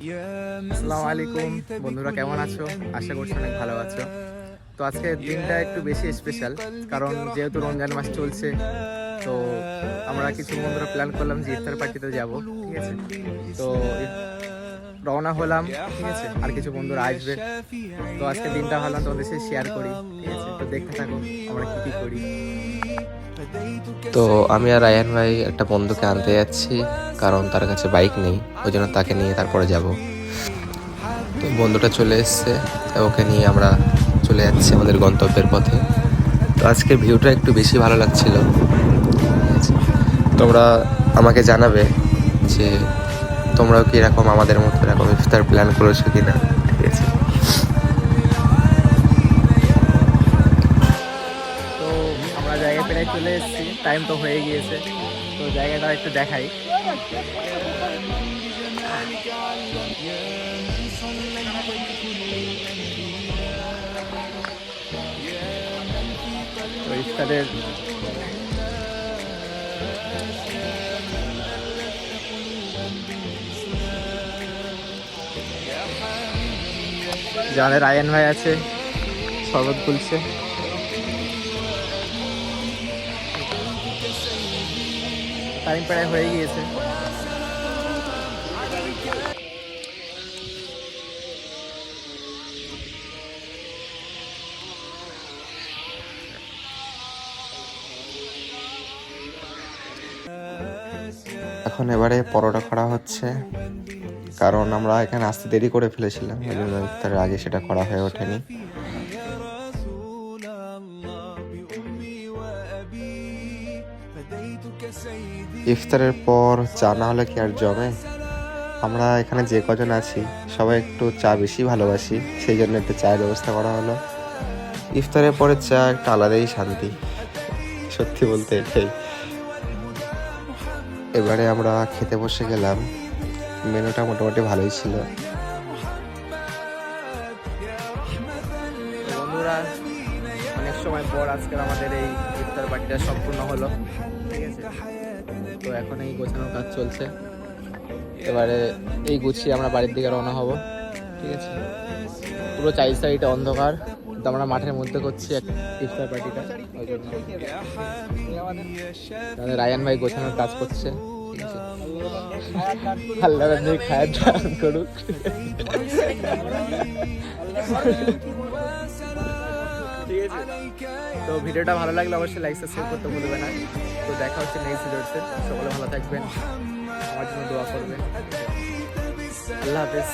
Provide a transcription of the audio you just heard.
আসসালামু আলাইকুম বন্ধুরা, কেমন আছো? আশা করছি অনেক ভালো আছো। তো আজকে দিনটা একটু বেশি স্পেশাল, কারণ যেহেতু রমজান মাস চলছে। তো আমরা কিছু বন্ধুরা প্ল্যান করলাম যে ইফতার পার্টিতে যাব, ঠিক আছে? তো রওনা হলাম, ঠিক আছে? আর কিছু বন্ধুরা আসবে। তো আজকে দিনটা ভাবলাম তোমাদের সাথে শেয়ার করি, ঠিক আছে? তো দেখতে থাকো আমরা কী কী করি। তো আমি আর রায়হান ভাই একটা বন্ধুকে আনতে যাচ্ছি, কারণ তার কাছে বাইক নেই, ওই জন্য তাকে নিয়ে তারপরে যাব। তো বন্ধুটা চলে এসছে, ওকে নিয়ে আমরা চলে যাচ্ছি আমাদের গন্তব্যের পথে। তো আজকের ভিউটা একটু বেশি ভালো লাগছিল। তোমরা আমাকে জানাবে যে তোমরাও কি এরকম আমাদের মতো এরকম ইফতার প্ল্যান করেছো কিনা, ঠিক আছে? তো আমরা জায়গা প্রায় চলে এসেছি, টাইম তো হয়ে গিয়েছে। তো জায়গাটা একটু দেখাই। তো ইফতারের যাদের আয়ান ভাই আছে শরবত খুলছে। টাইম প্রায় হয়ে গিয়েছে। এখন এবারে পরোটা করা হচ্ছে, কারণ আমরা এখানে আসতে দেরি করে ফেলেছিলাম, ওই জন্য ইফতারের আগে সেটা করা হয়ে ওঠেনি। ইফতারের পর চা না হলে কি আর জমে? আমরা এখানে যে কজন আছি সবাই একটু চা বেশি ভালোবাসি, সেই জন্য একটু চায়ের ব্যবস্থা করা হলো। ইফতারের পরে চা একটা আলাদাই শান্তি, সত্যি বলতে এটাই। এবারে আমরা খেতে বসে গেলাম। মেনুটা মোটামুটি ভালোই ছিল। বন্ধুরা, অনেক সময় পর আজকের আমাদের এই ইফতার পার্টিটা সম্পূর্ণ হলো, ঠিক আছে? তো এখন এই গোছানোর কাজ চলছে। এবারে এই গুছিয়ে আমরা বাড়ির দিকে রওনা হব, ঠিক আছে? পুরো চাই সাইডে অন্ধকার, কিন্তু আমরা মাঠের মধ্যে করছি এক ইফতার পার্টিটা, ওই জন্য তাহলে রায়ান ভাই গোছানোর কাজ করছে, ঠিক আছে? আল্লাহ আপনি খায় দান করুক। ঠিক আছে, তো ভিডিওটা ভালো লাগলে অবশ্যই লাইক সাবস্ক্রাইব করতে ভুলবে না। তো দেখা হচ্ছে নেক্সট ভিডিওতে। সকলে ভালো থাকবেন, আমার জন্য দোয়া করবেন। আল্লাহ হাফেজ।